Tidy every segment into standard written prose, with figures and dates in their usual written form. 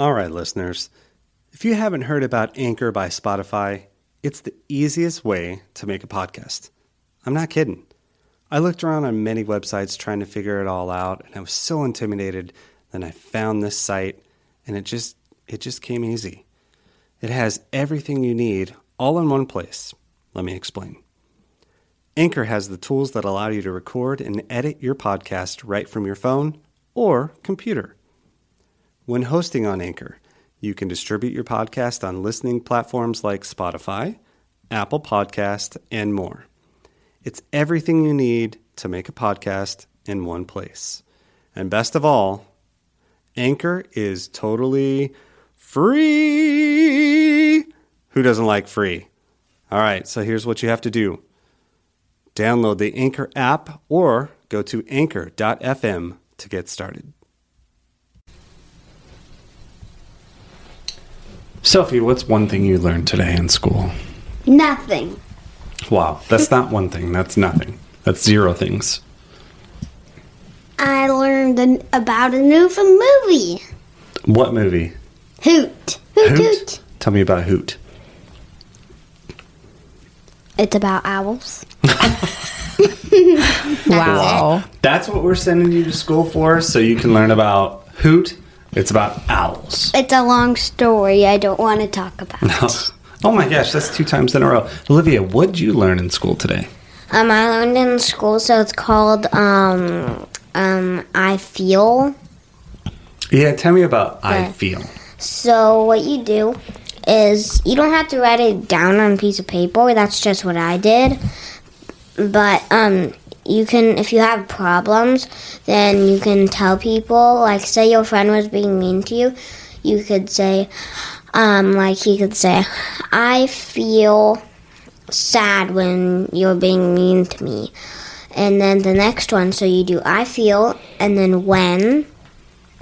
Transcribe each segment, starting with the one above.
All right, listeners. If you haven't heard about Anchor by Spotify, it's the easiest way to make a podcast. I'm not kidding. I looked around on many websites trying to figure it all out, and I was so intimidated. Then I found this site, and it just came easy. It has everything you need all in one place. Let me explain. Anchor has the tools that allow you to record and edit your podcast right from your phone or computer. When hosting on Anchor, you can distribute your podcast on listening platforms like Spotify, Apple Podcast, and more. It's everything you need to make a podcast in one place. And best of all, Anchor is totally free. Who doesn't like free? All right, so here's what you have to do. Download the Anchor app or go to anchor.fm to get started. Sophie, what's one thing you learned today in school? Nothing. Wow, that's not one thing. That's nothing. That's zero things. I learned about a new movie. What movie? Hoot. Hoot, hoot. Tell me about Hoot. It's about owls. Wow. That's what we're sending you to school for, so you can learn about Hoot. It's about owls. It's a long story I don't want to talk about. No. Oh my gosh, that's 2 times in a row. Olivia, what did you learn in school today? I learned in school, so it's called I Feel. Yeah, tell me about I Feel. So what you do is you don't have to write it down on a piece of paper. That's just what I did. But you can, if you have problems, then you can tell people. Like, say your friend was being mean to you, you could say, he could say, I feel sad when you're being mean to me. And then the next one, so you do I feel, and then when,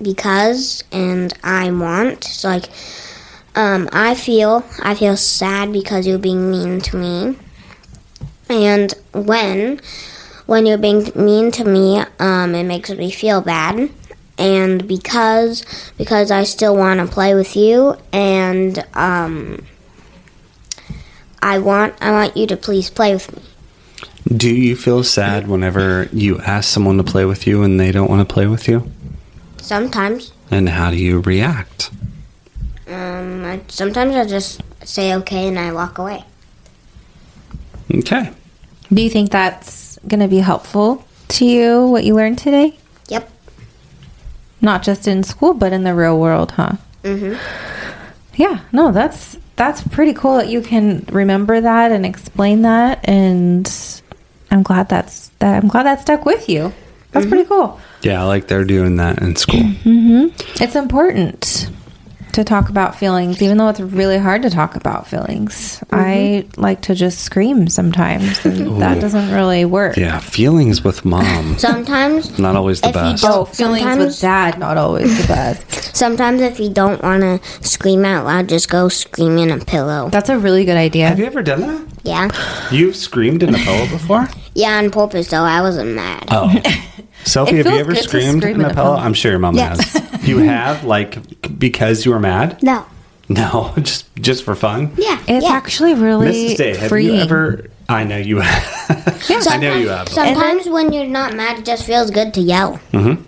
because, and I want. So like, I feel sad because you're being mean to me. And when you're being mean to me, it makes me feel bad. And because I still want to play with you, and I want you to please play with me. Do you feel sad whenever you ask someone to play with you and they don't want to play with you? Sometimes. And how do you react? Sometimes I just say okay and I walk away. Okay. Do you think that's going to be helpful to you, what you learned today? Yep. Not just in school, but in the real world, huh? Mm-hmm. Yeah, no, that's pretty cool that you can remember that and explain that, and I'm glad that stuck with you. That's pretty cool. Yeah, I like they're doing that in school. Mm-hmm. It's important to talk about feelings, even though it's really hard to talk about feelings. Mm-hmm. I like to just scream sometimes, and that doesn't really work. Yeah, feelings with mom. Sometimes. Not always the best. Feelings with dad, not always the best. Sometimes if you don't want to scream out loud, just go scream in a pillow. That's a really good idea. Have you ever done that? Yeah. You've screamed in a pillow before? Yeah, on purpose, though. I wasn't mad. Oh. Sophie, have you ever screamed in a pillow? I'm sure your mom has. You have? Like, because you were mad? No. No, just for fun? Yeah. It's actually really Mrs. Day, have freeing. you ever... I know you have. I know you have. Sometimes when you're not mad, it just feels good to yell. Mm-hmm.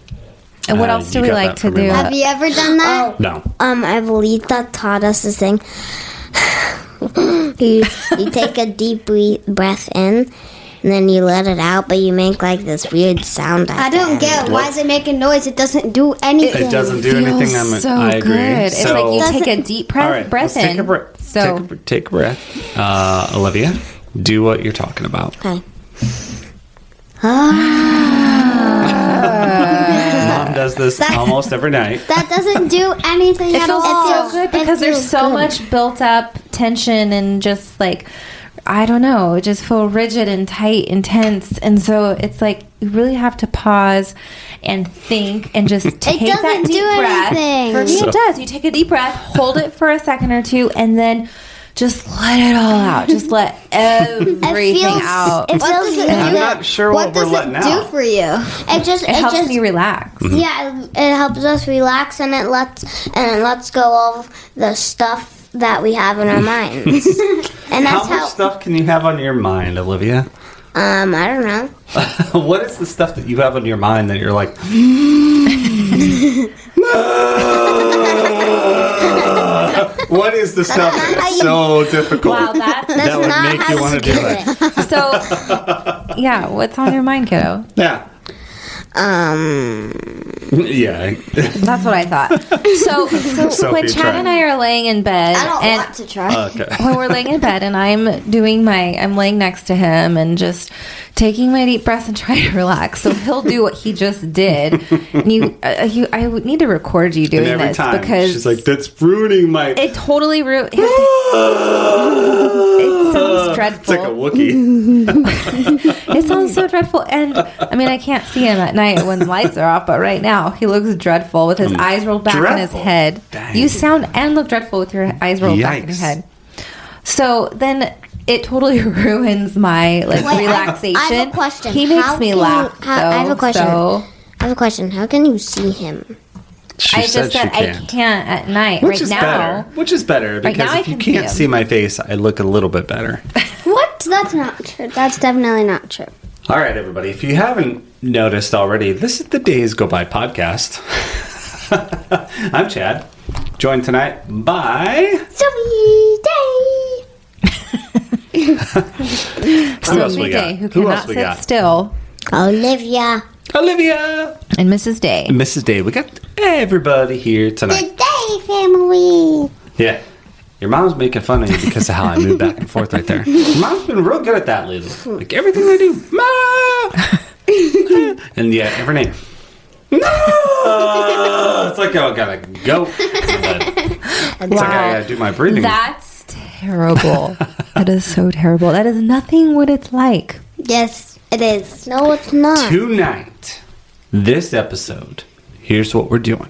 And what else do we like to do? Have you ever done that? No. Abuelita taught us this thing. you take a deep breath in, and then you let it out, but you make like this weird sound. I don't get it. Why is it making noise? It doesn't do anything. It doesn't do anything. I agree. Good. It's so, like you take a deep breath in. Take a breath. Olivia, do what you're talking about. Okay. Mom does this almost every night. That doesn't do anything It at feels all. so good because there's so much built up tension and just like, I don't know, it just feel rigid and tight and tense. And so it's like you really have to pause and think and just take that deep breath. Anything. For me, it does. You take a deep breath, hold it for a second or two, and then just let it all out. Just let everything out. It feels good. I'm not sure what we're letting out. What does it do for you? It helps me relax. Yeah, it helps us relax, and it lets go of the stuff that we have in our minds. And that's How much stuff can you have on your mind, Olivia? I don't know. What is the stuff that you have on your mind that you're like? What is the stuff that's so difficult Wow, that That's would not make how you want to you do do it? So, yeah, what's on your mind, kiddo? Yeah. Yeah. That's what I thought. So Sophie, when Chad try. and I are laying in bed, I don't and want to try. Okay. when we're laying in bed and I'm laying next to him and just taking my deep breaths and trying to relax. So he'll do what he just did. And I would need to record you doing And every this time because she's like, "That's ruining my." it totally ruined. It sounds dreadful. It's like a Wookiee. It sounds so dreadful. And I mean, I can't see him at night when the lights are off, but right now he looks dreadful with his eyes rolled back in his Dreadful? head. Dang. You sound and look dreadful with your eyes rolled back in your Yikes. head. So then it totally ruins my relaxation. I have a question. He makes How me can you- laugh. I have a question. So I have a question. How can you see him? She I said just said she I can't. can't at night. Which right is now, better. Which is better Right because now I if you can see can't him. see my face, I look a little bit better. What? That's not true. That's definitely not true. All right, everybody. If you haven't noticed already, this is the Days Go By podcast. I'm Chad, joined tonight by Sophie Day. who else we got? Day, who Who else cannot we sit got? still, Olivia. Olivia and Mrs. Day. and Mrs. Day. We got everybody here tonight. The Day family. Yeah. Your mom's making fun of you because of how I move back and forth right there. Your mom's been real good at that lately. Like everything I do, Ma! And yeah, every name. No! It's like, oh, I gotta go. It's like I gotta do my breathing. That's terrible. That is so terrible. That is nothing what it's like. Yes, it is. No, it's not. Tonight, this episode, here's what we're doing.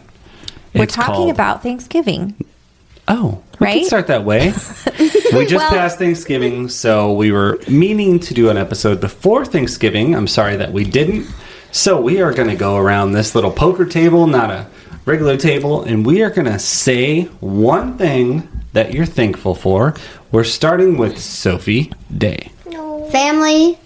We're It's talking called- about Thanksgiving. Oh, we Right? can start that way. We just passed Thanksgiving, so we were meaning to do an episode before Thanksgiving. I'm sorry that we didn't. So we are going to go around this little poker table, not a regular table, and we are going to say one thing that you're thankful for. We're starting with Sophie Day. Family,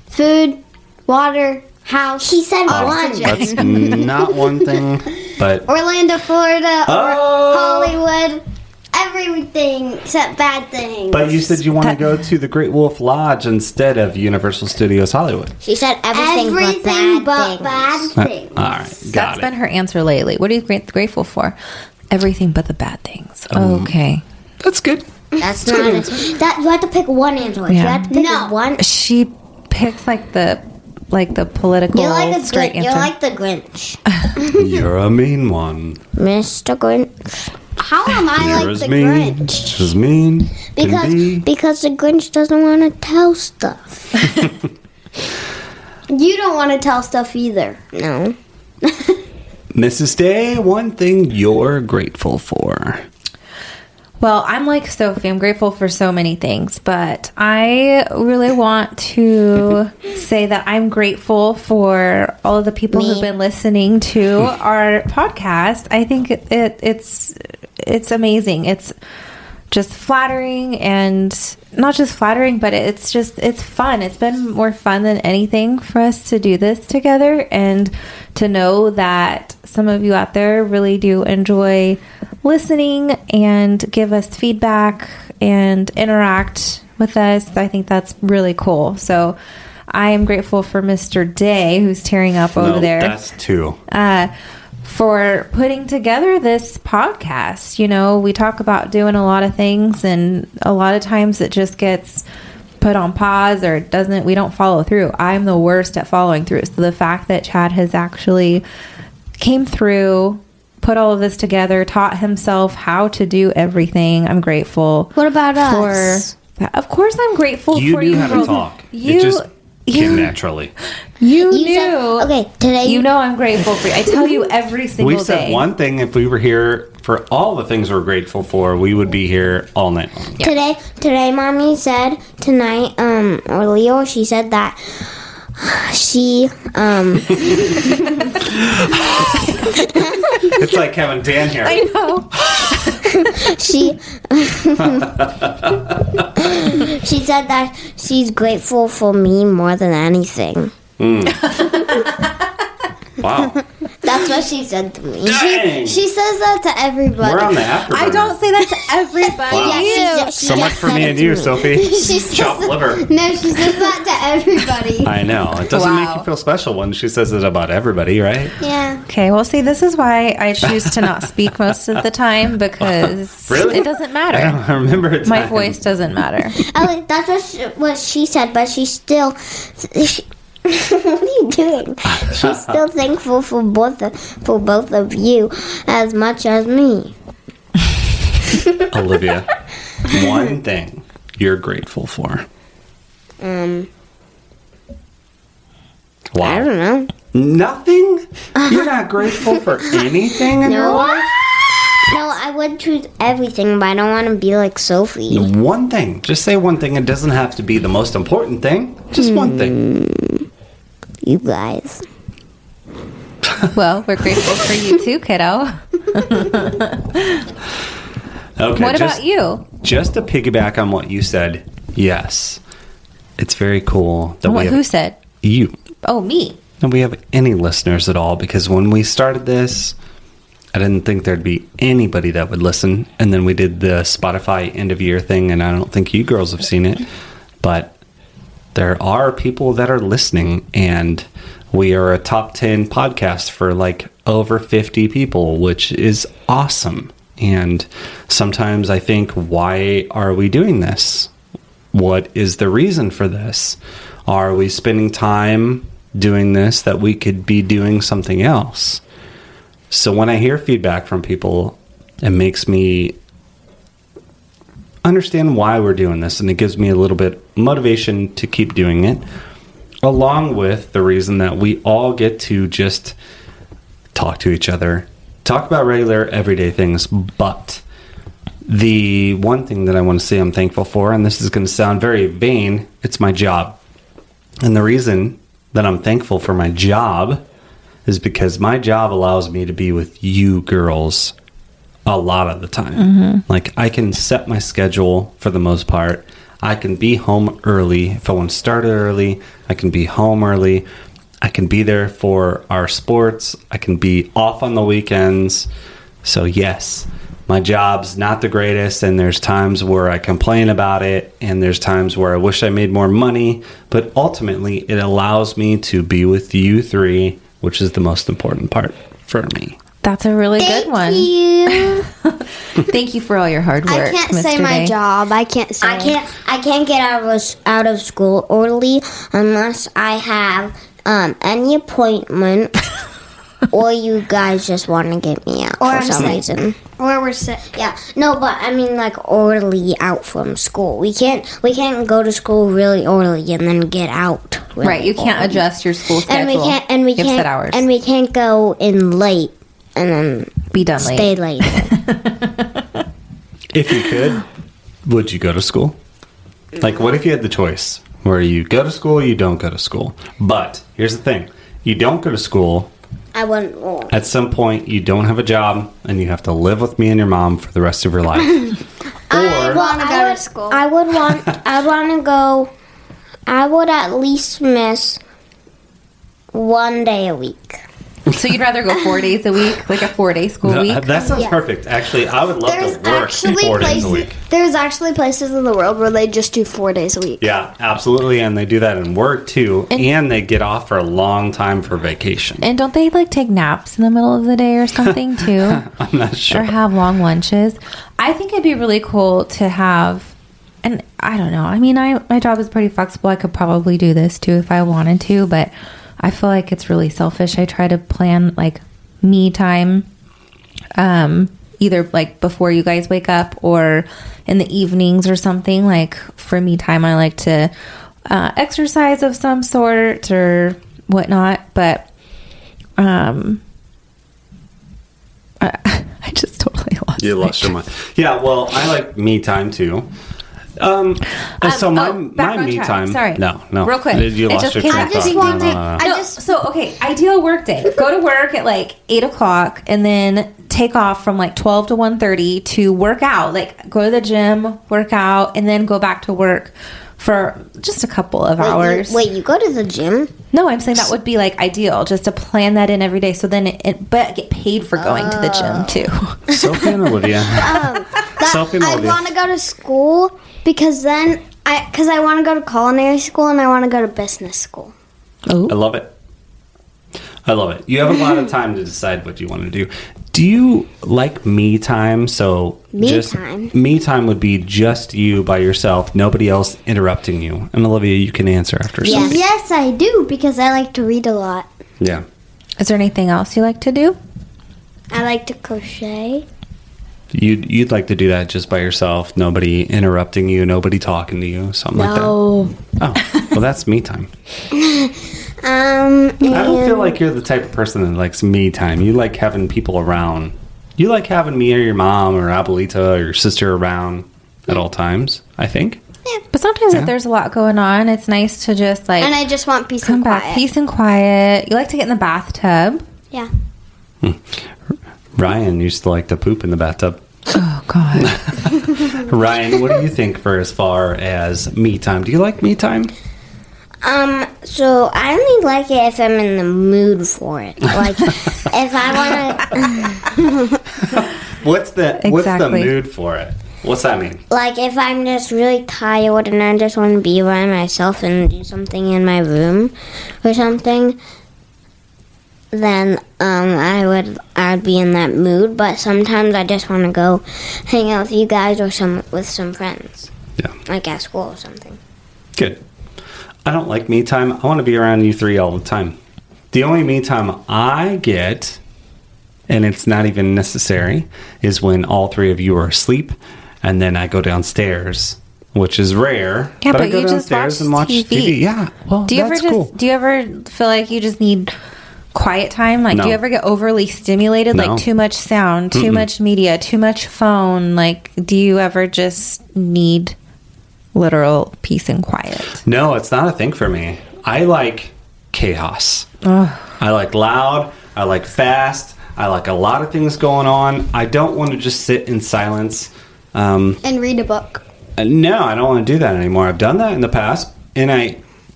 food, water, house. He said one. That's not one thing, but Orlando, Florida, or Oh! Hollywood. Everything except bad things. but you said you want to go to the Great Wolf Lodge instead of Universal Studios Hollywood. She said everything, everything but but bad bad things. things. All right, got That's it. been her answer lately. What are you grateful for? Everything but the bad things. Okay. That's good. That's not it. That you have to pick one answer. You Yeah. have to pick No. one. She picks like the political You're like straight answer. You're like the Grinch, You're a mean one. Mr. Grinch. How am I You're like as the mean. Grinch? As mean. Can be. Because the Grinch doesn't want to tell stuff. You don't want to tell stuff either. No. Mrs. Day, one thing you're grateful for. Well, I'm like Sophie. I'm grateful for so many things, but I really want to say that I'm grateful for all of the people who've been listening to our podcast. I think it's amazing. It's just flattering, and not just flattering, but it's fun. It's been more fun than anything for us to do this together, and to know that some of you out there really do enjoy listening and give us feedback and interact with us. I think that's really cool. So I am grateful for Mr. Day, who's tearing up over No, there. That's two. For putting together this podcast. You know, we talk about doing a lot of things, and a lot of times it just gets put on pause, or we don't follow through. I'm the worst at following through. So the fact that Chad has actually came through, put all of this together, taught himself how to do everything, I'm grateful. What about us? Of course I'm grateful You for knew you. how to girls. talk. You It just came naturally. You You knew. said, okay, today You know I'm grateful for you. I tell you every single We day. said one thing if we were here for all the things we're grateful for, we would be here all night long. Today, Mommy said tonight, or Leo, she said that she, It's like having Dan here. I know. she said that she's grateful for me more than anything. Wow. That's what she said to me. Dang. She says that to everybody. We're on the after I burner. don't say that to everybody. Wow. Yeah, So much for me and you, Sophie. Chopped liver. No, she says that to everybody. I know. It doesn't make Wow. you feel special when she says it about everybody, right? Yeah. Okay, well, see, this is why I choose to not speak most of the time because Really? it doesn't I matter. don't remember it. My voice doesn't matter. Oh, that's what she said, but she's still. What are you doing? She's still thankful for both of you as much as me. Olivia, one thing you're grateful for. I Wow. don't know. Nothing? You're not grateful for anything in your life? No, I would choose everything, but I don't want to be like Sophie. One thing. Just say one thing. It doesn't have to be the most important thing. Just one thing. You guys. Well, we're grateful for you too, kiddo. Okay. What about you? Just to piggyback on what you said, yes. It's very cool that we have Who said? you. Oh, me. And we have any listeners at all, because when we started this, I didn't think there'd be anybody that would listen. And then we did the Spotify end of year thing, and I don't think you girls have seen it, but there are people that are listening, and we are a top 10 podcast for like over 50 people, which is awesome. And sometimes I think, why are we doing this? What is the reason for this? Are we spending time doing this that we could be doing something else? So when I hear feedback from people, it makes me understand why we're doing this, and it gives me a little bit motivation to keep doing it, along with the reason that we all get to just talk to each other, talk about regular everyday things. But the one thing that I want to say I'm thankful for, and this is going to sound very vain, it's my job. And the reason that I'm thankful for my job is because my job allows me to be with you girls a lot of the time. Mm-hmm. Like, I can set my schedule for the most part. I can be home early. If I want to start early, I can be home early. I can be there for our sports. I can be off on the weekends. So yes, my job's not the greatest, and there's times where I complain about it, and there's times where I wish I made more money, but ultimately it allows me to be with you three, which is the most important part for me. That's a really good one. You. Thank you for all your hard work. I can't Mr. say my Day. job. I can't say. I can't get out of school early unless I have any appointment or you guys just want to get me out Or for I'm some sick. reason. Or we're sick. Yeah, no, but I mean like early out from school. We can't go to school really early and then get out. Really Right, you can't early. adjust your school schedule. And we You have set can't hours. and we can't go in late and then Be done late. stay late. If you could, would you go to school? Like, what if you had the choice where you go to school, you don't go to school? But here's the thing. You don't go to school. I wouldn't want. At some point, you don't have a job, and you have to live with me and your mom for the rest of your life. I Or want to go to school. I would want to go. I would at least miss one day a week. So you'd rather go 4 days a week, like a 4-day school No, week? that sounds Yeah. perfect. Actually, I would love There's to work actually 4 days places. a week. There's actually places in the world where they just do 4 days a week. Yeah, absolutely. And they do that in work, too. And they get off for a long time for vacation. And don't they like take naps in the middle of the day or something too? I'm not sure. Or have long lunches? I think it'd be really cool to have, and I don't know. I mean, my job is pretty flexible. I could probably do this too if I wanted to, but I feel like it's really selfish. I try to plan like me time, either like before you guys wake up or in the evenings or something. Like for me time, I like to exercise of some sort or whatnot, but I just totally You lost your mind. Yeah, well, I like me time too. So my back on me track. time. Sorry. No. Real quick. You It lost just your came train up. of I just thought. wanted. So okay, ideal work day. Go to work at like 8:00 and then take off from like 12 to 1:30 to work out. Like go to the gym, work out, and then go back to work for just a couple of hours. Wait, you go to the gym? No, I'm saying that would be like ideal, just to plan that in every day. So then but get paid for going to the gym too. Sophie and Olivia. Sophie and I Olivia. want to go to school because then I want to go to culinary school and I want to go to business school. I love it. You have a lot of time to decide what you want to do. Do you like me time? So time? Me time would be just you by yourself, nobody else interrupting you. And Olivia, you can answer after Yeah. Sophie. Yes, I do because I like to read a lot. Yeah. Is there anything else you like to do? I like to crochet. You'd like to do that just by yourself, nobody interrupting you, nobody talking to you, something like that. Oh, well, that's me time. I don't feel like you're the type of person that likes me time. You like having people around. You like having me or your mom or Abuelita or your sister around at all times, I think. But sometimes if there's a lot going on, it's nice to just like And I just want peace come and back, quiet. peace and quiet. You like to get in the bathtub. Yeah. Ryan used to like to poop in the bathtub. Oh God. Ryan, what do you think for as far as me time? Do you like me time? So I only like it if I'm in the mood for it. Like, if I want to, What's the Exactly. mood for it? What's that mean? like, if I'm just really tired and I just want to be by myself and do something in my room or something, then I'd be in that mood. But sometimes I just want to go hang out with you guys or with some friends, Yeah. like at school or something. Good. I don't like me time. I want to be around you three all the time. The only me time I get, and it's not even necessary, is when all three of you are asleep, and then I go downstairs, which is rare. Yeah, but I go you just downstairs watch and watch TV. Yeah, well, Do you ever that's just cool. do you ever feel like you just need quiet time? Like No. do you ever get overly stimulated? No. Like too much sound, too much media, too much phone? Like do you ever just need literal peace and quiet? No, it's not a thing for me. I like chaos. I like loud. I like fast. I like a lot of things going on. I don't want to just sit in silence. And read a book. No, I don't want to do that anymore. I've done that in the past,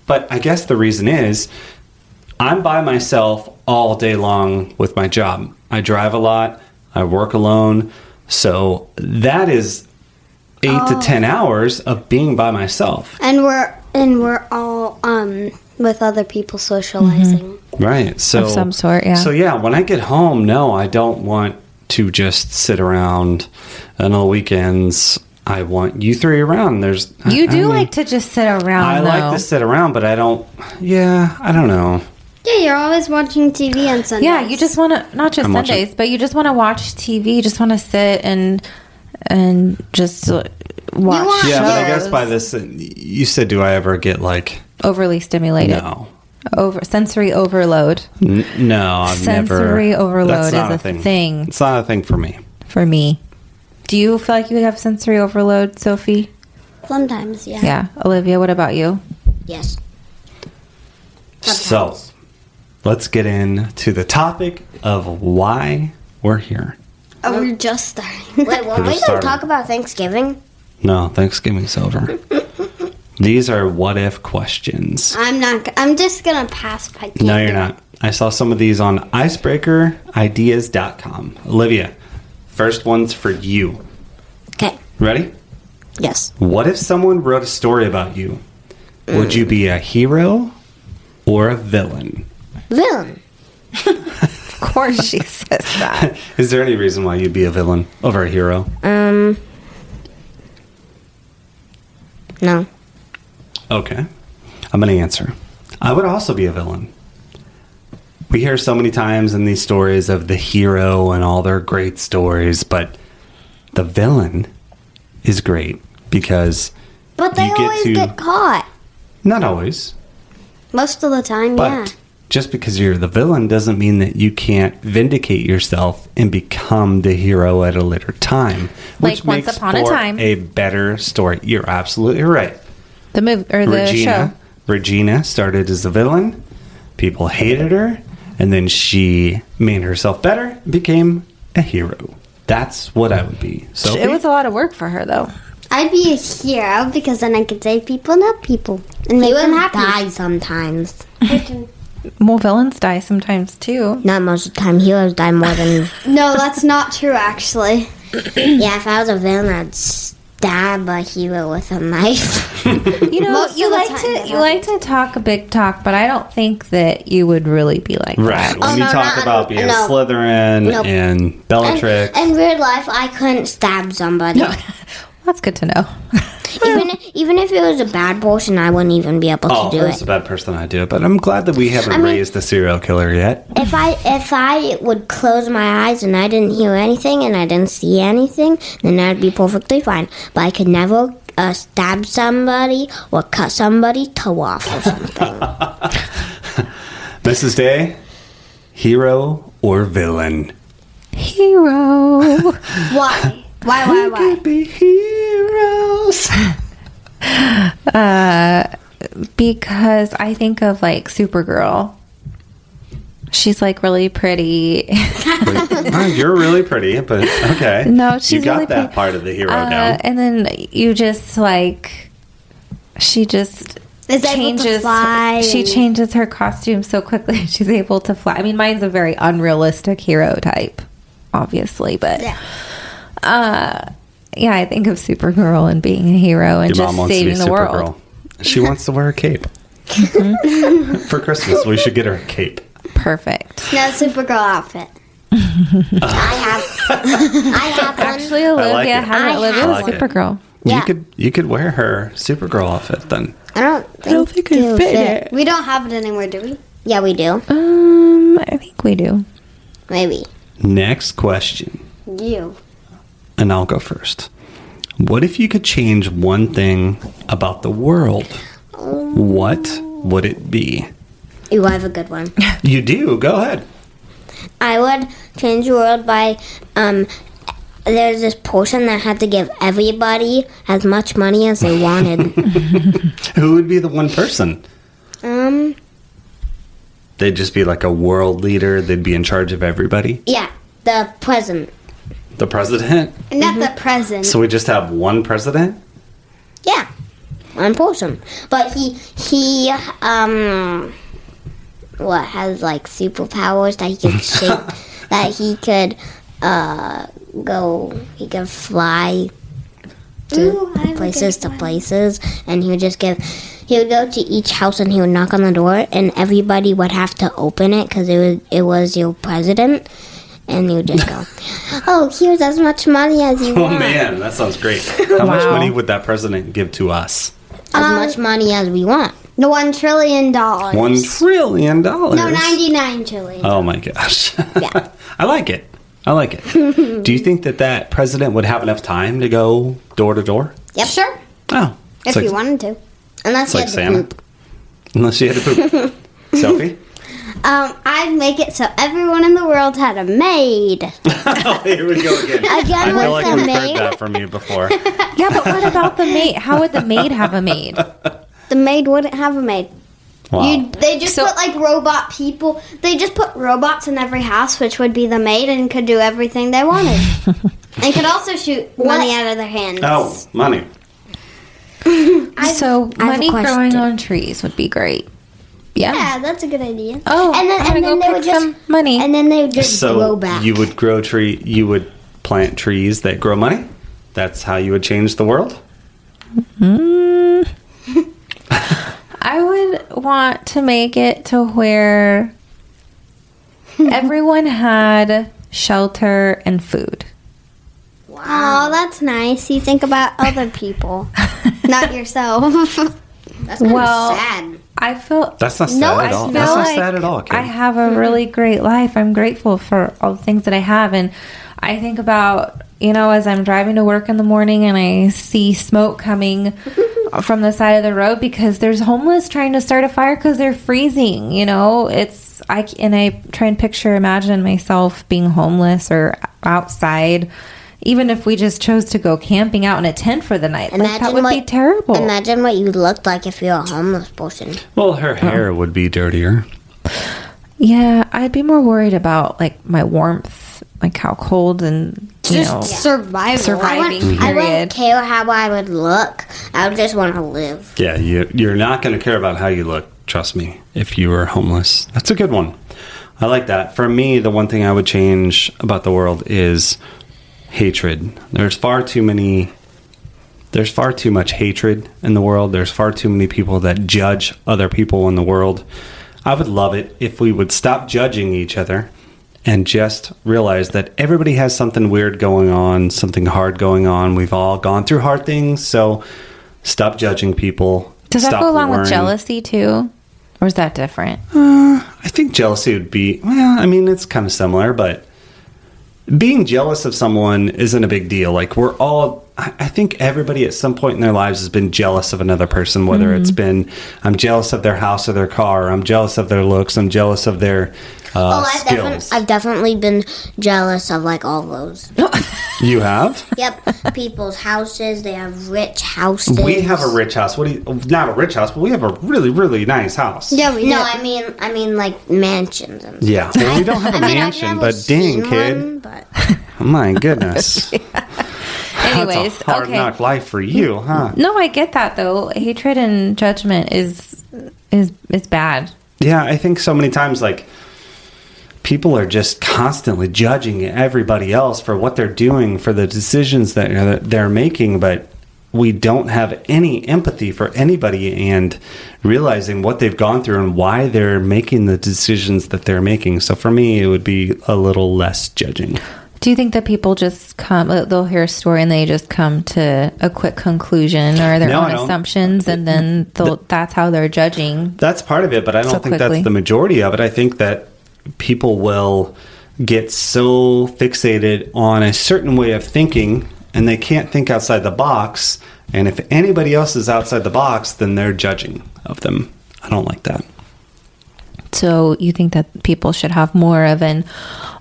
but I guess the reason is I'm by myself all day long with my job. I drive a lot. I work alone. So that is 8 to 10 hours of being by myself. And we're all with other people socializing. Right. So Of some sort, yeah. So yeah, when I get home, no, I don't want to just sit around on the weekends. I want you three around. You do like to just sit around. I like to sit around, but I don't. Yeah, I don't know. Yeah, you're always watching TV on Sundays. Yeah, you just want to not just I'm watching- Sundays, but you just want to watch TV. You just want to sit and just watch. want- Yeah, but I guess shows. by this, you said, do I ever get like overly stimulated, no? sensory overload. No, I've never. Sensory overload That's not is a thing. It's not a thing for me. For me, do you feel like you have sensory overload, Sophie? Sometimes, yeah. Yeah, Olivia. What about you? Yes. So, let's get into the topic of why we're here. Oh, we're just starting. Wait, were we just going to started. talk about Thanksgiving? No, Thanksgiving's over. These are what if questions. I'm just gonna pass. If I can't No, do you're it. not. I saw some of these on icebreakerideas.com. Olivia, first one's for you. Okay. Ready? Yes. What if someone wrote a story about you? Would you be a hero or a villain? Villain. Of course, she says that. Is there any reason why you'd be a villain over a hero? No. Okay. I'm going to answer. I would also be a villain. We hear so many times in these stories of the hero and all their great stories, but the villain is great because But they you get always to- get caught. not always, Most of the time, but yeah. just because you're the villain doesn't mean that you can't vindicate yourself and become the hero at a later time. Like Which Once makes Upon a for Time. a better story. You're absolutely right. The movie or the show. Regina started as a villain. People hated her. And then she made herself better, became a hero. That's what I would be. So It was a lot of work for her, though. I'd be a hero because then I could save people and help people and make them happy. Die sometimes. Well, villains die sometimes, too. Not most of the time. Heroes die more than. No, that's not true, actually. Yeah, if I was a villain, I'd stab a hero with a knife. You know, Most you of the like time to that you like to talk a big talk, but I don't think that you would really be like right. that. When you no, talk no, about being no. Slytherin Nope. and Bellatrix. In real life, I couldn't stab somebody. That's good to know. Even if it was a bad person, I wouldn't even be able to Oh, do if it was it. a bad person, I'd do it. But I'm glad that we haven't raised a serial killer yet. If I would close my eyes and I didn't hear anything and I didn't see anything, then I'd be perfectly fine. But I could never stab somebody or cut somebody's toe off or something. Mrs. Day, hero or villain? Hero. Why? Why? Be heroes. Because I think of like Supergirl. She's like really pretty. Oh, you're really pretty, but okay. No, she's you got really that pretty. part of the hero down. And then you just like, she just Is able to changes. fly She and- changes her costume so quickly. She's able to fly. I mean, mine's a very unrealistic hero type, obviously, but Yeah. yeah, I think of Supergirl and being a hero and Your just mom wants to be saving the world. Supergirl. She wants to wear a cape. For Christmas, we should get her a cape. Perfect. No, Supergirl outfit. I have one. Actually, Olivia like it. had I Olivia have was one. Supergirl. Yeah. You could wear her Supergirl outfit then. I don't think it'll fit. We don't have it anymore, do we? Yeah, we do. I think we do. Maybe. Next question, You. and I'll go first. What if you could change one thing about the world? What would it be? You have a good one. You do. Go ahead. I would change the world by there's this person that had to give everybody as much money as they wanted. Who would be the one person? They'd just be like a world leader. They'd be in charge of everybody. Yeah, the president. The president. Not the present. So we just have one president? Yeah, one person. But he what has like superpowers that he could shape, that he could he could fly Ooh, I have a places good to places, and he would go to each house and he would knock on the door, and everybody would have to open it because it was your president, and he would just go, "Oh, here's as much money as you Oh want, man, that sounds great. How much Wow. money would that president give to us? as much money as we want." The $1 trillion. $1 trillion. No, 99 trillion. Oh my gosh. Yeah. I like it. Do you think that president would have enough time to go door to door? Yep, Sure. Oh. If you wanted to. Unless It's he like had to Santa. poop. Unless you had to poop. Sophie? I'd make it so everyone in the world had a maid. Oh, here we go again. Again I feel with like the we've maid. heard that from you before. Yeah, but what about the maid? How would the maid have a maid? The maid wouldn't have a maid. Wow. They just So- put like robot people. They just put robots in every house, which would be the maid, and could do everything they wanted. And could also shoot money out of their hands. Oh, money. So I have a money growing question. on trees would be great. Yeah. Yeah, that's a good idea. Oh, And then- I'm gonna and then go they pick would just- some money. And then they would just grow So back. you would you would plant trees that grow money? That's how you would change the world? I would want to make it to where everyone had shelter and food. Oh, that's nice. You think about other people, not yourself. That's kind Well, of sad. I feel That's not sad no, at I all. feel That's not like sad at all, Kate. I have a really great life. I'm grateful for all the things that I have, and I think about as I'm driving to work in the morning and I see smoke coming from the side of the road because there's homeless trying to start a fire because they're freezing. You know, I try and imagine myself being homeless or outside. Even if we just chose to go camping out in a tent for the night, that would be terrible. Imagine what you looked like if you're a homeless person. Well, her hair would be dirtier. Yeah, I'd be more worried about like my warmth, like how cold and surviving. I wouldn't care how I would look. I would just want to live. Yeah, you're not going to care about how you look. Trust me. If you were homeless, that's a good one. I like that. For me, the one thing I would change about the world is hatred. There's far too much hatred in the world. There's far too many people that judge other people in the world. I would love it if we would stop judging each other and just realize that everybody has something weird going on, something hard going on. We've all gone through hard things, so stop judging people. Does that go along with jealousy too? Or is that different? I think jealousy would be, it's kind of similar, but being jealous of someone isn't a big deal. Like I think everybody at some point in their lives has been jealous of another person, whether it's been, I'm jealous of their house or their car, I'm jealous of their looks, I'm jealous of their skills. I've definitely been jealous of like all those. You have? Yep. People's houses, they have rich houses. We have a rich house. Not a rich house, but we have a really, really nice house. Yeah, we do. No, I mean like mansions and stuff. Yeah. Well, we don't have a mansion, but dang, kid. But... Oh my goodness. Anyways, that's a hard knock life for you, huh? No, I get that though. Hatred and judgment is bad. Yeah, I think so many times like people are just constantly judging everybody else for what they're doing, for the decisions that they're making, but we don't have any empathy for anybody and realizing what they've gone through and why they're making the decisions that they're making. So for me, it would be a little less judging. Do you think that people just they'll hear a story and they just come to a quick conclusion or their own assumptions and then that's how they're judging? That's part of it, but I don't think that's the majority of it. I think that people will get so fixated on a certain way of thinking and they can't think outside the box. And if anybody else is outside the box, then they're judging of them. I don't like that. So you think that people should have more of an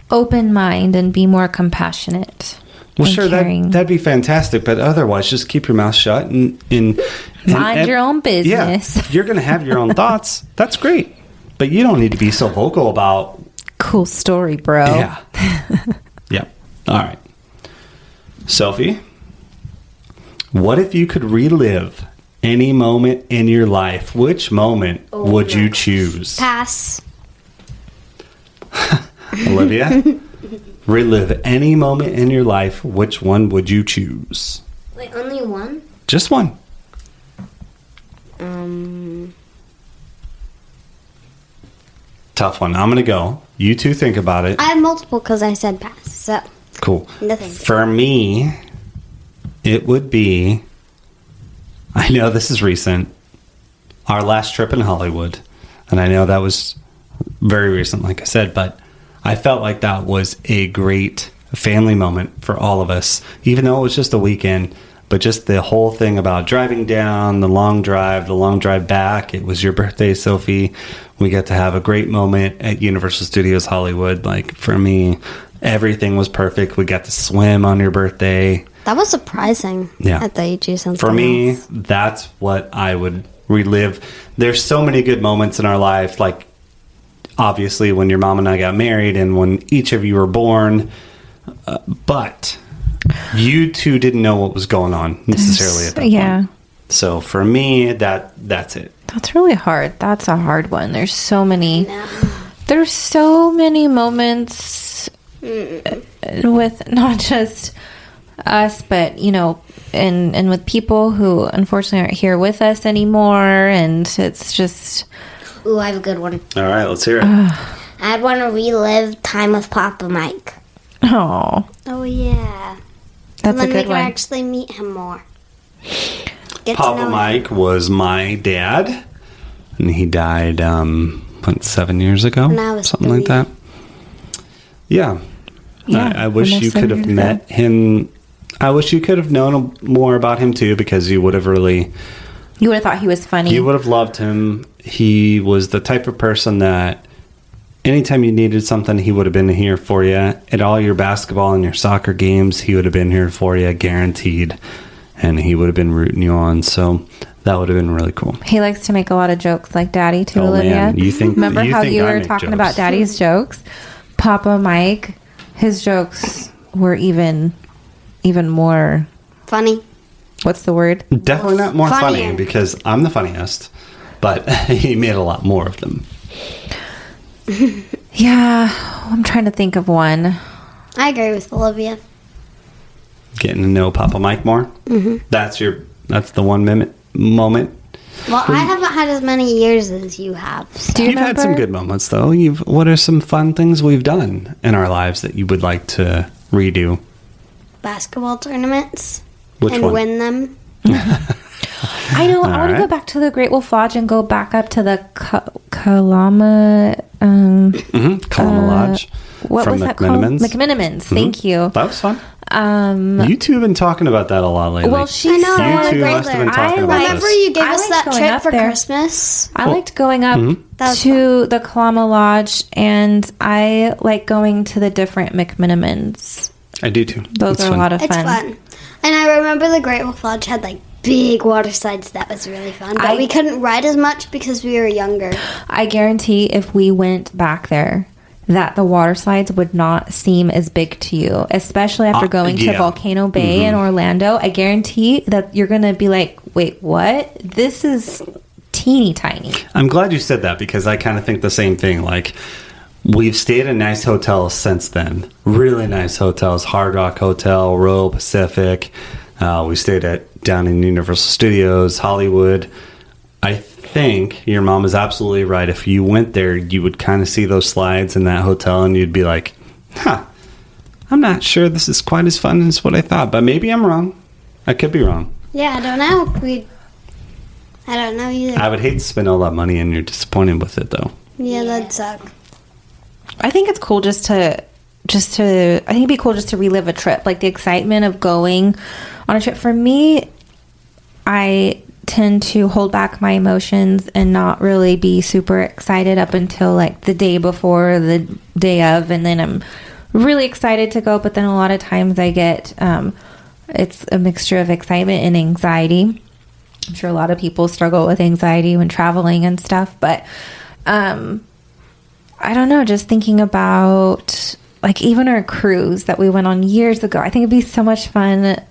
open mind and be more compassionate? Well, sure, that'd be fantastic. But otherwise, just keep your mouth shut and mind your own business. Yeah, you're going to have your own thoughts. That's great. But you don't need to be so vocal about... Cool story, bro. Yeah. Yeah. All right. Sophie, what if you could relive any moment in your life? Which moment would you choose? Pass. Olivia, relive any moment in your life. Which one would you choose? Wait, only one? Just one. Tough one. I'm going to go. You two think about it. I have multiple because I said pass. So cool. Nothing. For me, it would be, I know this is recent, our last trip in Hollywood. And I know that was very recent, like I said, but I felt like that was a great family moment for all of us, even though it was just a weekend. But just the whole thing about driving down, the long drive back. It was your birthday, Sophie. We got to have a great moment at Universal Studios Hollywood. Like, for me, everything was perfect. We got to swim on your birthday. That was surprising. Yeah. I thought you'd choose something For me, else. that's what I would relive. There's so many good moments in our life, like, obviously, when your mom and I got married and when each of you were born. But you two didn't know what was going on necessarily at that point. So for me, that's it. That's really hard. That's a hard one. There's so many moments with not just us, but and with people who unfortunately aren't here with us anymore, and it's just... Ooh, I have a good one. All right, let's hear it. I'd want to relive time with Papa Mike. Oh yeah. That's a good one. And then we can actually meet him more. Papa Mike was my dad, and he died 7 years ago, something like that. Yeah. I wish you could have met him. I wish you could have known more about him too, because you would have really You would have thought he was funny. You would have loved him. He was the type of person that anytime you needed something, he would have been here for you. At all your basketball and your soccer games, he would have been here for you, guaranteed. And he would have been rooting you on. So that would have been really cool. He likes to make a lot of jokes like Daddy too, Olivia. Man. Remember how you I were make talking jokes. about Daddy's jokes? Papa Mike, his jokes were even more, Funny. what's the word? Definitely not more funny Funnier. because I'm the funniest. But he made a lot more of them. Yeah, I'm trying to think of one. I agree with Olivia. Getting to know Papa Mike more. Mm-hmm. That's the one moment. Well, I haven't had as many years as you have. So. Do you You've had some remember? good moments, though. What are some fun things we've done in our lives that you would like to redo? Basketball tournaments. Which and one? win them. I know. I want to right. go back to the Great Wolf Lodge and go back up to the Kalama. Kalama Lodge What from was that called? McMenamins. McMenamins. Thank you. That was fun. You two have been talking about that a lot lately. Well, she I know, said I wanna you two go must have been there. talking I about like- Remember this. you gave I us liked that going trip up for there. Christmas? I liked going up That was to the Kalama Lodge, and I like going to the different McMenamins. I do too. Those It's are fun. a lot of It's fun. fun. And I remember the Great Wolf Lodge had like big water slides. That was really fun. But we couldn't ride as much because we were younger. I guarantee if we went back there, that the water slides would not seem as big to you, especially after going to yeah. Volcano Bay in Orlando. I guarantee that you're going to be like, wait, what? This is teeny tiny. I'm glad you said that because I kind of think the same thing. Like, we've stayed in nice hotels since then. Really nice hotels. Hard Rock Hotel, Royal Pacific. We stayed down in Universal Studios, Hollywood. I think your mom is absolutely right. If you went there, you would kind of see those slides in that hotel and you'd be like, I'm not sure this is quite as fun as what I thought, but maybe I'm wrong. I could be wrong. Yeah, I don't know. I don't know either. I would hate to spend all that money and you're disappointed with it, though. Yeah, that'd suck. I think it's cool I think it'd be cool just to relive a trip, like the excitement of going on a trip. For me, I tend to hold back my emotions and not really be super excited up until like the day before, the day of, and then I'm really excited to go. But then a lot of times I get it's a mixture of excitement and anxiety. I'm sure a lot of people struggle with anxiety when traveling and stuff, but I don't know, just thinking about like even our cruise that we went on years ago. I think it'd be so much fun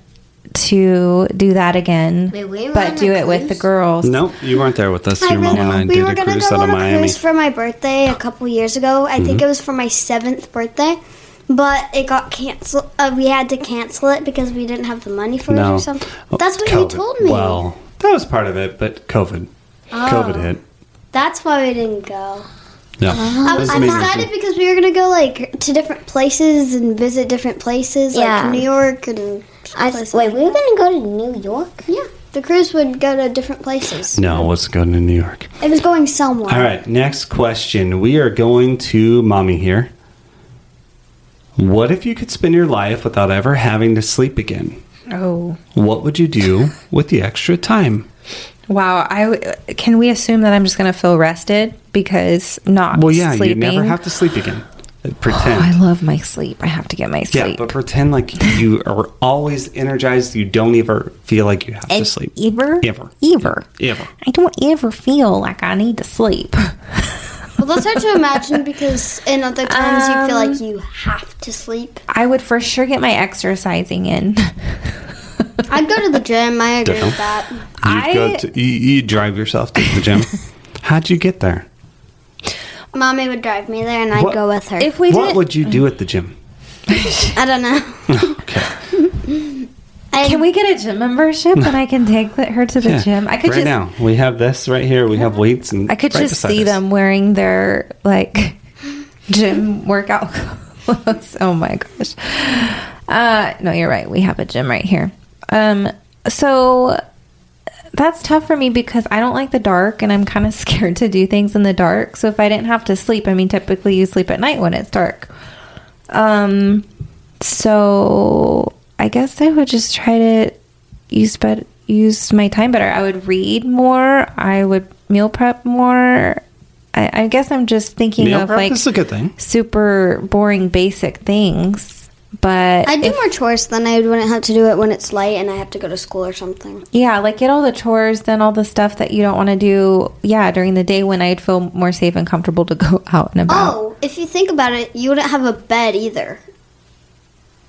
to do that again, Wait, we were but on do a it with the cruise? girls. No, you weren't there with us. I Your mom really- and I we did were a gonna cruise go out on of a Miami. cruise for my birthday a couple years ago. I think it was for my 7th birthday, but it got canceled. We had to cancel it because we didn't have the money for it No. or something. That's what you COVID. told me. Well, that was part of it, but COVID. COVID hit. That's why we didn't go. Yeah. I'm excited because we were gonna go like to different places and visit different places, Yeah. like New York and. places Wait, like we were going to go to New York? Yeah, the cruise would go to different places. No, let's go to New York. It was going somewhere. All right, next question. We are going to Mommy here. What if you could spend your life without ever having to sleep again? Oh, What would you do with the extra time? wow. Can we assume that I'm just going to feel rested because not Well, yeah, sleeping? you never have to sleep again. I Pretend. love my sleep. I have to get my sleep. Yeah, but pretend like you are always energized. You don't ever feel like you have to sleep. Ever? Ever. Ever. I don't ever feel like I need to sleep. Well, that's hard to imagine because in other times you feel like you have to sleep. I would for sure get my exercising in. I'd go to the gym. I agree with that. You drive yourself to the gym. How'd you get there? Mommy would drive me there, and I'd What- go with her. If we What did, would you do at the gym? I don't know. Okay. can we get a gym membership and I can take her to the Yeah. gym? I could right just, now. We have this right here. We have weights and I could right just beside see us. them wearing their like gym workout clothes. Oh my gosh. No, you're right. We have a gym right here. So that's tough for me because I don't like the dark and I'm kind of scared to do things in the dark. So if I didn't have to sleep, I mean, typically you sleep at night when it's dark. So I guess I would just try to use use my time better. I would read more. I would meal prep more. I guess I'm just thinking Meal of prep like is a good thing. super boring basic things. But I do more chores than I wouldn't have to do it when it's late and I have to go to school or something. yeah, like get all the chores, then all the stuff that you don't want to do, during the day when I'd feel more safe and comfortable to go out and about. Oh, if you think about it, you wouldn't have a bed either.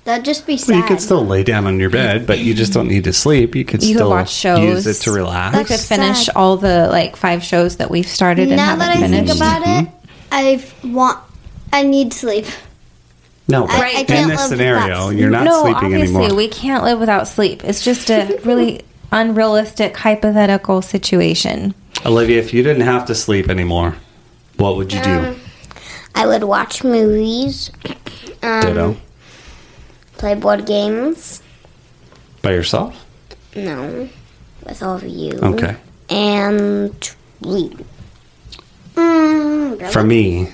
That'd just be sad. Well, you could still lay down on your bed, but you just don't need to sleep. You could You could still watch shows. use it to relax. We could finish sad. all the like 5 shows that we've started and Now haven't that I finished. think about it, I need sleep. No, but I in can't this live scenario, without sleep. you're not no, sleeping obviously anymore. we can't live without sleep. It's just a really unrealistic hypothetical situation. Olivia, if you didn't have to sleep anymore, what would you do? I would watch movies, Ditto. play board games. By yourself? No, with all of you. Okay. And read. For me,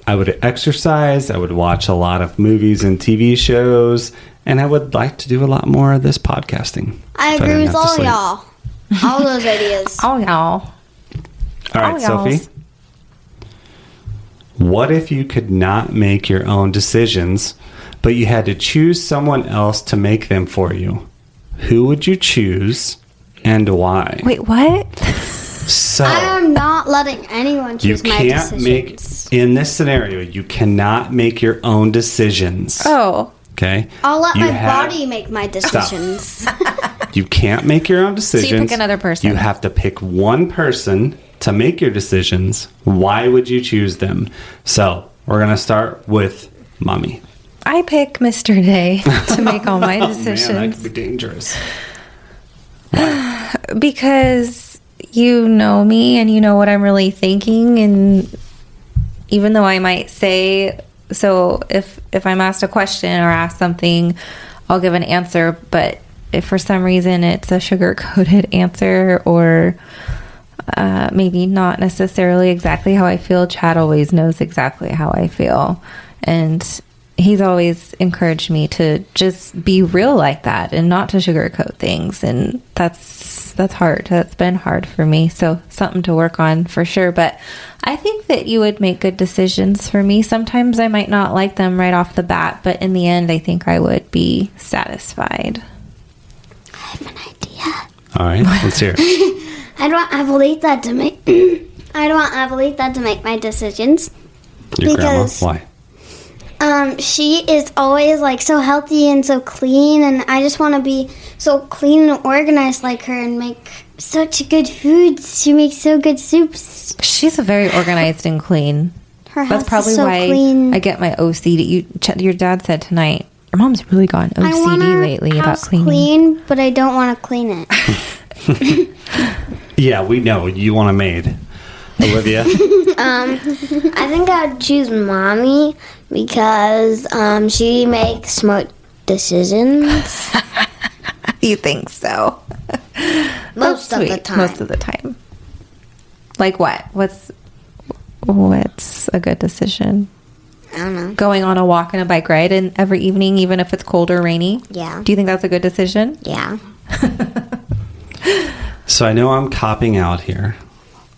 I would exercise, I would watch a lot of movies and TV shows, and I would like to do a lot more of this podcasting. I if agree didn't with have to all sleep. y'all. All those ideas. Oh, y'all. All right, Oh, y'all. Sophie. What if you could not make your own decisions, but you had to choose someone else to make them for you? Who would you choose and why? Wait, what? So, I am not letting anyone you choose my can't make, decisions. in this scenario, you cannot make your own decisions. Oh, Okay? I'll let You my have- body make my decisions. You can't make your own decisions. pick another person. You have to pick one person to make your decisions. Why would you choose them? So, we're going to start with Mommy. I pick Mr. Day to make all my Oh, man, decisions. that could be dangerous. Because you know me and you know what I'm really thinking, and even though I might say, so if I'm asked a question or asked something, I'll give an answer, but if for some reason it's a sugar-coated answer or maybe not necessarily exactly how I feel, Chad always knows exactly how I feel, and he's always encouraged me to just be real like that and not to sugarcoat things. And that's hard. That's been hard for me. So something to work on for sure. But I think that you would make good decisions for me. Sometimes I might not like them right off the bat, but in the end, I think I would be satisfied. I have an idea. All right, let's hear it. I don't want Avelita to make. I don't want Avelita to make my decisions. Your grandma. Because- Why? She is always like so healthy and so clean, and I just want to be so clean and organized like her and make such good foods. She makes so good soups. She's very organized and clean. Her house That's probably is so why clean. I get my OCD. Your dad said tonight, your mom's really gone I want OCD our lately about house cleaning. clean, but I don't want to clean it. Yeah, we know. You want a maid. Olivia? I think I'd choose Mommy because she makes smart decisions You think so? most of the Sweet. time. Most of the time. Like what? What's a good decision? I don't know. Going on a walk and a bike ride and every evening, even if it's cold or rainy? Yeah. Do you think that's a good decision? Yeah. So I know I'm copping out here.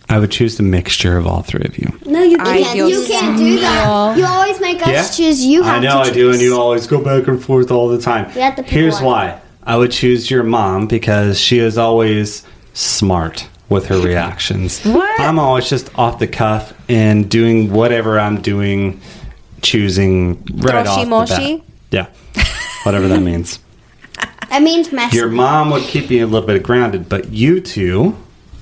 I would choose the mixture of all three of you. No, you I can't. feel You can't do that. small. You always make us choose. You have I know to I do, and choose. you always go back and forth all the time. You have to pick Here's one. why. I would choose your mom because she is always smart with her reactions. What? I'm always just off the cuff and doing whatever I'm doing, choosing right off the Moshi-moshi? bat. Yeah, whatever that means. That means messy. Your mom would keep you a little bit grounded, but you two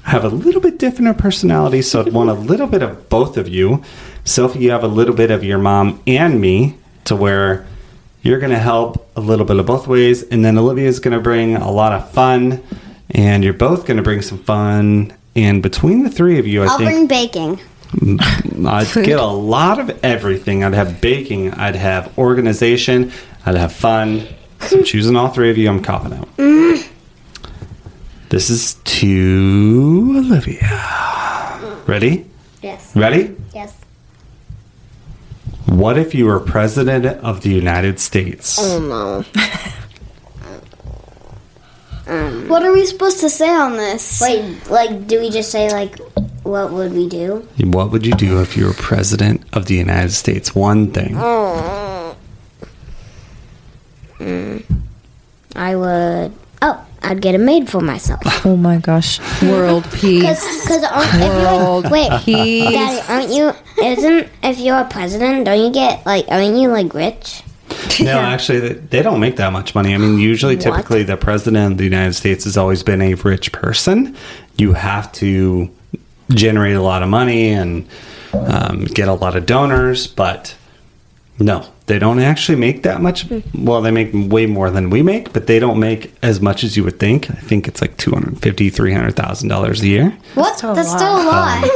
have a little bit different personality, so I'd want a little bit of both of you. Sophie, you have a little bit of your mom and me, to where you're going to help a little bit of both ways, and then Olivia's going to bring a lot of fun, and you're both going to bring some fun, and between the three of you, I'll I bring think baking. I'd get a lot of everything. I'd have baking, I'd have organization, I'd have fun. So I'm choosing all three of you. I'm copping out. This is to Olivia. Ready? Yes. Ready? Yes. What if you were president of the United States? Oh no. What are we supposed to say on this? Wait, like, do we just say, like, what would we do? What would you do if you were president of the United States? One thing. I would... Oh, I'd get a maid for myself. Oh my gosh. World peace. Because World wait, peace. Daddy, if you're a president, aren't you, like, rich? No, actually, they don't make that much money. I mean, usually, typically, the president of the United States has always been a rich person. You have to generate a lot of money and get a lot of donors, but no, they don't actually make that much. Well, they make way more than we make, but they don't make as much as you would think. I think it's like $250,000, $300,000 a year. What? That's still a lot.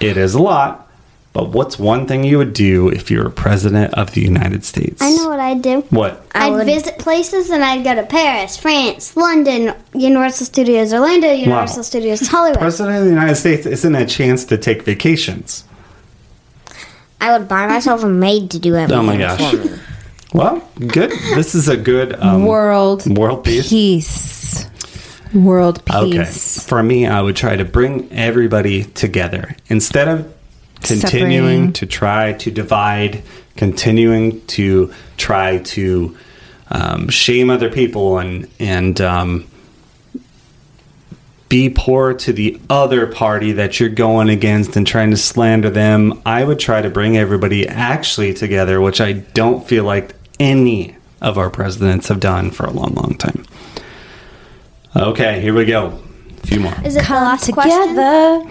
It is a lot, but what's one thing you would do if you were president of the United States? I know what I'd do. What? I'd visit places and I'd go to Paris, France, London, Universal Studios Orlando, Universal Studios Hollywood. President of the United States isn't a chance to take vacations. I would buy myself a maid to do everything Oh my gosh. for me. Well, good. This is a good World peace. peace. World peace. Okay. For me, I would try to bring everybody together instead of continuing Separating. to try to divide, continuing to try to shame other people and be poor to the other party that you're going against and trying to slander them. I would try to bring everybody actually together, which I don't feel like any of our presidents have done for a long, long time. Okay, here we go. A few more. Is it the Come last question? together.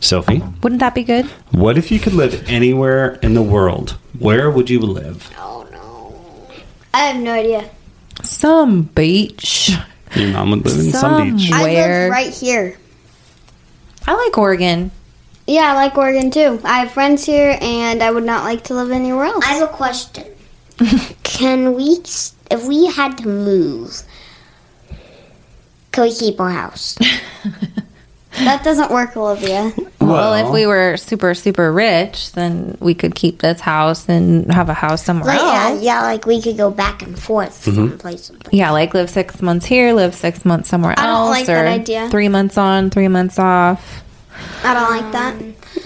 Sophie, Wouldn't that be good? what if you could live anywhere in the world? Where would you live? I have no idea. Some beach. Your mom would live in some beach. I Where? live right here. I like Oregon. Yeah, I like Oregon too. I have friends here, and I would not like to live anywhere else. I have a question. If we had to move, can we keep our house? That doesn't work, Olivia. Well, if we were super, super rich, then we could keep this house and have a house somewhere else. Yeah, like we could go back and forth from place to place. Yeah, like live 6 months here, live 6 months somewhere I don't else. like that idea. 3 months on, 3 months off. I don't like that.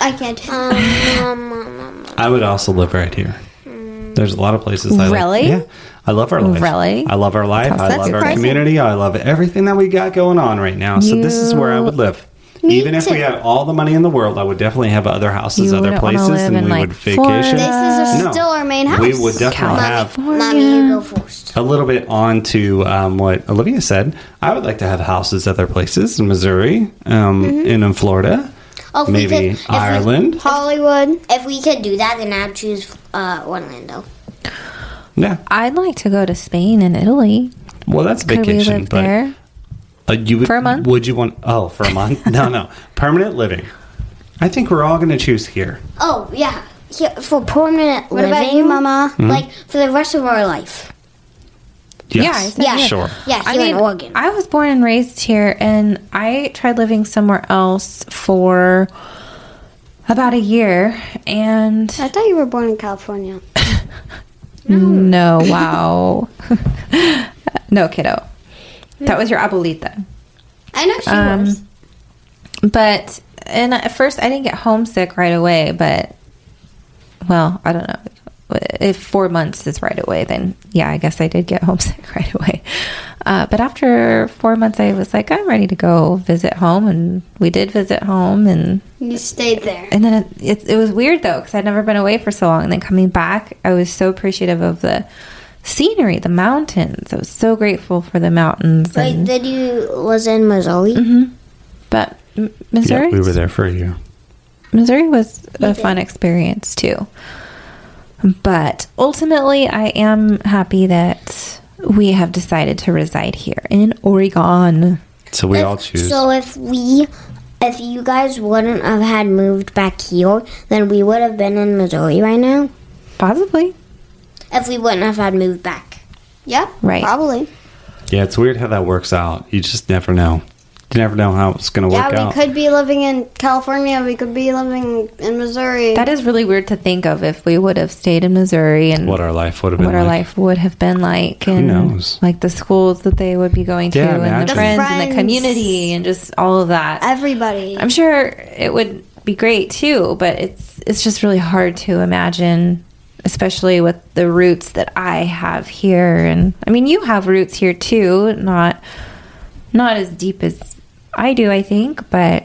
I can't do that. I would also live right here. There's a lot of places I Really? like. Yeah, I love our life. Really? I love our life. I That's love our surprising. community. I love everything that we got going on right now. So this is where I would live. Even if we had all the money in the world, I would definitely have other houses, You other wouldn't wanna places, live and in, we like, would vacation. Florida. This is No. still our main house. We would definitely have Mommy, you go first. a little bit on to what Olivia said. I would like to have houses other places in Missouri, and in Florida, Oh, if we maybe could- if we- Ireland. Hollywood. If we could do that, then I'd choose Orlando. Yeah, I'd like to go to Spain and Italy. well, that's Could we vacation, live but there? you would For a month? Would you want? Oh, for a month? No, permanent living. I think we're all going to choose here. Oh, yeah. Here, for permanent What living. about you, Mama? Like, for the rest of our life. Yes. Yeah, I said Yeah. here. Sure. Yeah, here in Oregon. I was born and raised here, and I tried living somewhere else for about a year, and I thought you were born in California. no, wow. No, kiddo. That was your abuelita. I know she was. But, and at first I didn't get homesick right away, but, well, I don't know. If 4 months is right away, then yeah, I guess I did get homesick right away. But after 4 months, I was like, I'm ready to go visit home, and we did visit home, and You stayed there. then it was weird though, because I'd never been away for so long, and then coming back, I was so appreciative of the scenery, the mountains. I was so grateful for the mountains. Wait, And, did you was in Missouri? but Missouri, Yeah, we were there for a year. Missouri was a fun experience too. But ultimately, I am happy that we have decided to reside here in Oregon. So we all choose. So if you guys wouldn't have had moved back here, then we would have been in Missouri right now. Possibly. If we wouldn't have had moved back. Yeah, Right. probably. Yeah, it's weird how that works out. You just never know. You never know how it's going to work Yeah, we out. could be living in California. We could be living in Missouri. That is really weird to think of if we would have stayed in Missouri and What our life would have been what our like. life would have been like, and knows? like the schools that they would be going to, Yeah, and the imagine. friends, and the Friends. community, and just all of that. Everybody. I'm sure it would be great too, but it's just really hard to imagine, especially with the roots that I have here. And I mean, you have roots here too, not as deep as I do, I think, but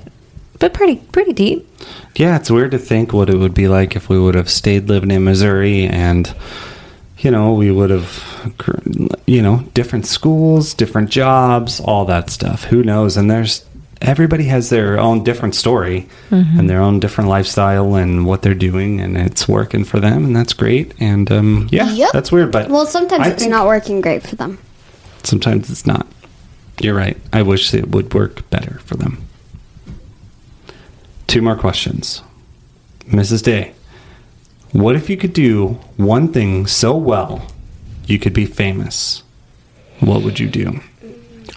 pretty deep. Yeah, it's weird to think what it would be like if we would have stayed living in Missouri and, we would have, different schools, different jobs, all that stuff. Who knows? And everybody has their own different story and their own different lifestyle and what they're doing, and it's working for them, and that's great. And, Yep. that's weird, but Well, sometimes I it's think not working great for them. sometimes it's not. You're right. I wish it would work better for them. 2 more questions. Mrs. Day, what if you could do one thing so well you could be famous? What would you do?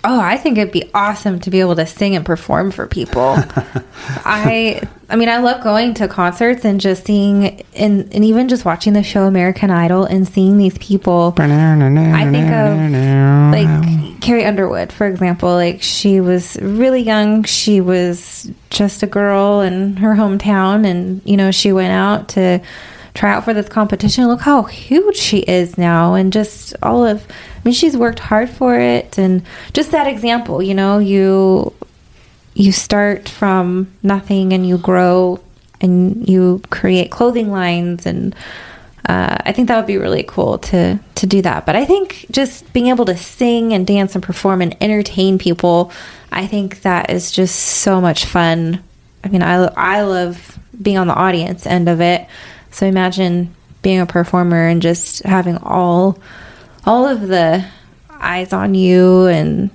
Oh, I think it'd be awesome to be able to sing and perform for people. I mean, I love going to concerts and just seeing and even just watching the show American Idol and seeing these people. I think of like Carrie Underwood, for example. Like, she was really young. She was just a girl in her hometown, and she went out to try out for this competition. Look how huge she is now, and just she's worked hard for it. And just that example, you start from nothing and you grow and you create clothing lines, and I think that would be really cool to do that. But I think just being able to sing and dance and perform and entertain people, I think that is just so much fun. I mean, I love being on the audience end of it. So imagine being a performer and just having all of the eyes on you, and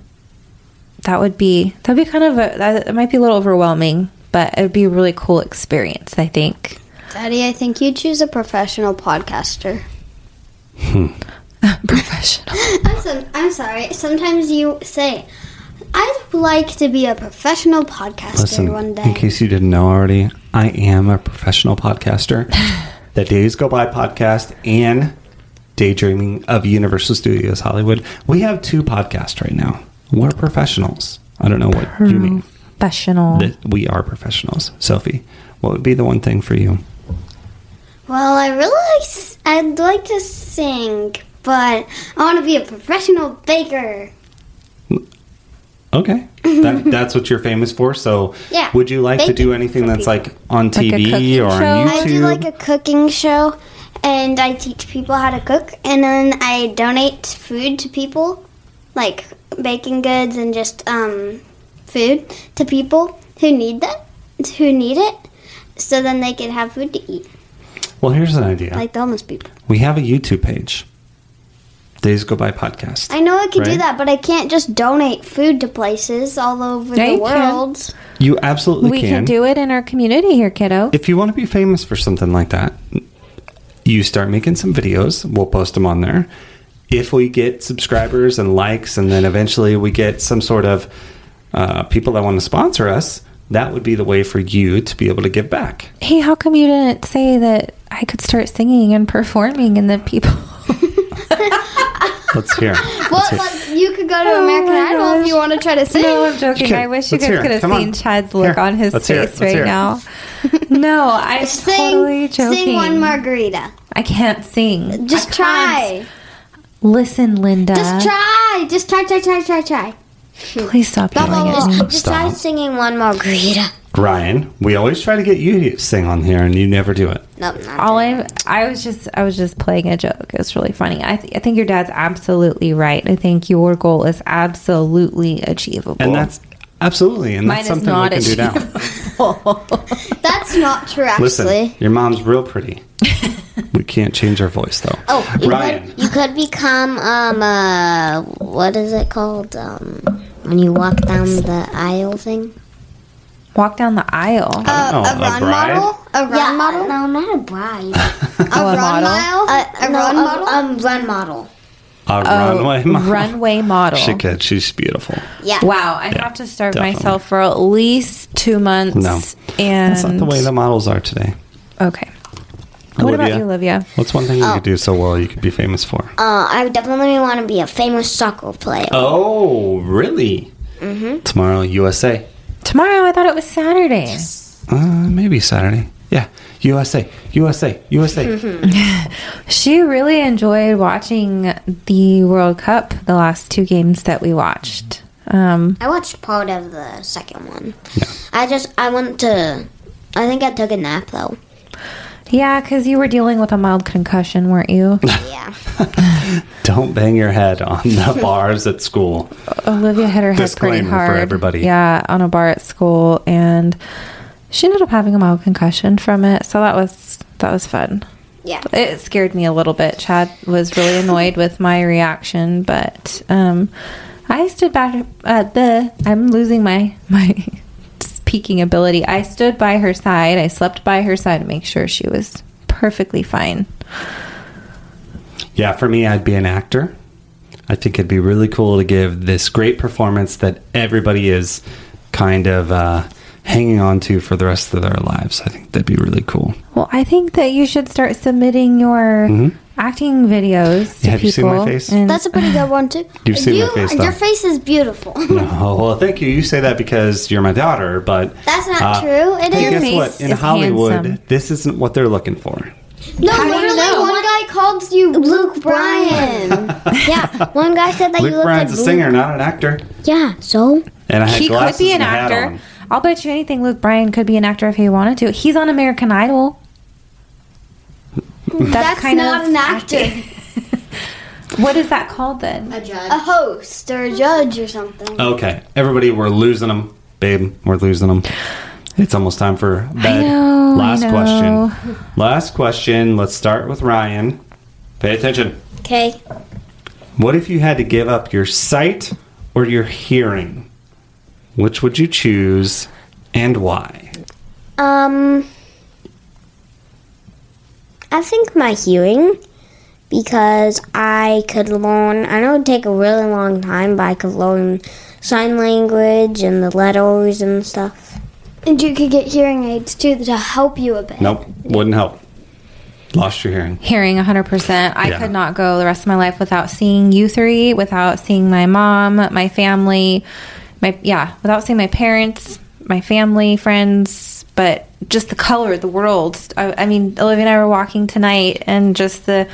that'd be kind of it might be a little overwhelming, but it'd be a really cool experience, I think. Daddy, I think you choose a professional podcaster. Professional. I'm sorry. Sometimes you say, I'd like to be a professional podcaster Listen, one day. in case you didn't know already, I am a professional podcaster. The Days Go By podcast and Daydreaming of Universal Studios Hollywood. We have 2 podcasts right now. We're professionals. I don't know what you mean. Professional. We are professionals. Sophie, what would be the one thing for you? Well, I'd like to sing, but I want to be a professional baker. Okay. That's what you're famous for. So Yeah, would you like to do baking anything for that's people. like on Like a TV cooking or on show? YouTube? I do like a cooking show, and I teach people how to cook, and then I donate food to people, like baking goods and just food to people who need it, so then they can have food to eat, Well, here's an idea. like the homeless people. We have a YouTube page. Days Go By podcast. I know I could do Right? that, but I can't just donate food to places all over Yeah, the you can. world. You absolutely We can do it in our community here, kiddo. If you want to be famous for something like that, you start making some videos. We'll post them on there. If we get subscribers and likes, and then eventually we get some sort of people that want to sponsor us, that would be the way for you to be able to give back. Hey, how come you didn't say that I could start singing and performing and the people... Let's hear. Well, like, you could go to American my Idol if gosh. you want to try to sing. No, I'm joking. Okay, I wish you let's guys hear it. could have Come on. seen Chad's look Here. on his Let's hear it. face Let's hear right it. now. No, I'm totally joking. Sing one margarita. I can't sing. Just I try. can't. Listen, Linda. Just try. Just try. Please stop yelling at me. Just try singing one margarita. Ryan, we always try to get you to sing on here, and you never do it. Nope, not All doing I was just playing a joke. It was really funny. I think your dad's absolutely right. I think your goal is absolutely achievable. And that's absolutely, and Mine that's is something not we can do now. achievable. That's not true, actually. Listen, your mom's real pretty. We can't change her voice though. Oh, Ryan. you could become what is it called? When you walk down the aisle thing. Walk down the aisle. Oh, a run bride? model? A run model? No, not a bride. Oh, a run model? mile? A no, run model? Run model. A runway model. Runway model. She could. She's beautiful. Yeah. Wow, I Yeah, have to starve definitely. myself for at least 2 months. No, and that's not the way the models are today. Okay. What about you, Olivia? What's one thing you could do so well you could be famous for? I definitely want to be a famous soccer player. Oh, really? Mm-hmm. Tomorrow, USA. Tomorrow, I thought it was Saturday. Maybe Saturday. Yeah, USA. She really enjoyed watching the World Cup, the last 2 games that we watched. I watched part of the second one. Yeah. I think I took a nap though. Yeah, because you were dealing with a mild concussion, weren't you? Yeah. Don't bang your head on the bars at school. Olivia hit her head pretty Disclaimer hard. for everybody. Yeah, on a bar at school, and she ended up having a mild concussion from it. So that was fun. Yeah. It scared me a little bit. Chad was really annoyed with my reaction, but I stood back. I'm losing my speaking ability. I stood by her side. I slept by her side to make sure she was perfectly fine. Yeah, for me, I'd be an actor. I think it'd be really cool to give this great performance that everybody is kind of hanging on to for the rest of their lives. I think that'd be really cool. Well, I think that you should start submitting your acting videos to Have people. you seen my face? and- That's a pretty good one too. You've seen my face, though. Your face is beautiful. Oh, well, thank you. You say that because you're my daughter, but... That's not true. It Hey, is. guess face what? In is Hollywood, handsome. this isn't what they're looking for. No, How do you literally, know? one guy called you Luke Bryan. Yeah. One guy said that you Luke looked Bryan's a like singer, not an actor. Yeah. So And I had He could glasses be an and a hat actor. on. I'll bet you anything Luke Bryan could be an actor if he wanted to. He's on American Idol. That's kind not of an actor. What is that called then? A host or a judge or something. Okay, everybody, we're losing them. Babe, we're losing them. It's almost time for bed. know, Last I know. question. Last question. Let's start with Ryan. Pay attention. okay. What if you had to give up your sight or your hearing? Which would you choose and why? I think my hearing, because I could learn. I know it'd take a really long time, but I could learn sign language and the letters and stuff. And you could get hearing aids too to help you a bit. Nope, wouldn't help. Lost your hearing. Hearing 100%. I Yeah. could not go the rest of my life without seeing you three, without seeing my mom, my family, without seeing my parents, my family, friends, but just the color, the world. I mean, Olivia and I were walking tonight and just the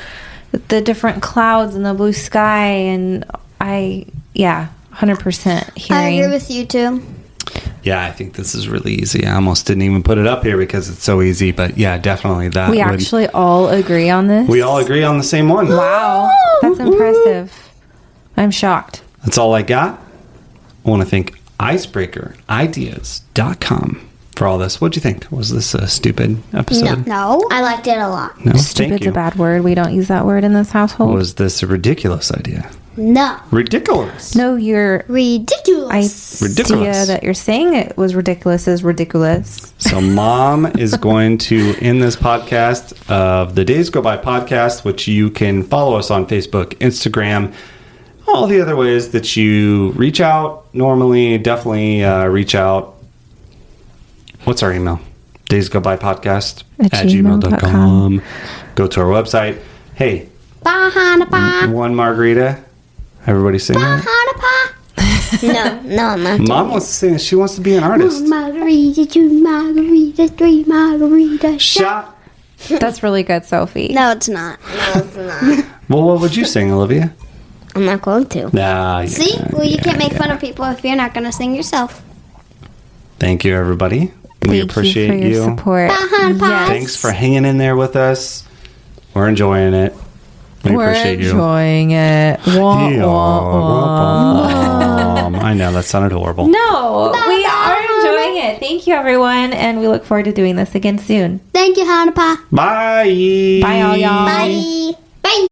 different clouds and the blue sky, and 100% hearing. I agree with you too. Yeah, I think this is really easy. I almost didn't even put it up here because it's so easy. But yeah, definitely that. We actually all agree on this. We all agree on the same one. Wow, that's impressive. I'm shocked. That's all I got. I want to thank icebreakerideas.com for all this. What'd you think? Was this a stupid episode? No. I liked it a lot. No, thank Stupid's you. a bad word. We don't use that word in this household. Was this a ridiculous idea? No. Ridiculous. No, your Ridiculous. Ridiculous. idea that you're saying it was ridiculous is ridiculous. So Mom is going to end this podcast of the Days Go By podcast, which you can follow us on Facebook, Instagram, all the other ways that you reach out normally. Definitely reach out. What's our email? Days Go By podcast At gmail.com. Go to our website. Hey, Ba-ha-na-ba. one margarita. Everybody sing it. Ba-ha-na-ba. No, I'm not. Mom wants to sing. She wants to be an artist. One margarita, two margaritas, three margaritas. Shot. That's really good, Sophie. No, it's not. No, it's not. Well, what would you sing, Olivia? I'm not going to. Nah, See? Well, you can't make fun of people if you're not going to sing yourself. Thank you, everybody. We Thank appreciate you for your support. Ba-ha-na-ba. Yes. Thanks for hanging in there with us. We're enjoying it. We We're appreciate you. enjoying it. Wah, Yeah, wah, wah. I know, that sounded horrible. No, we are enjoying it. Thank you, everyone, and we look forward to doing this again soon. Thank you, Hanapa. Bye. Bye, all y'all. Bye. Bye.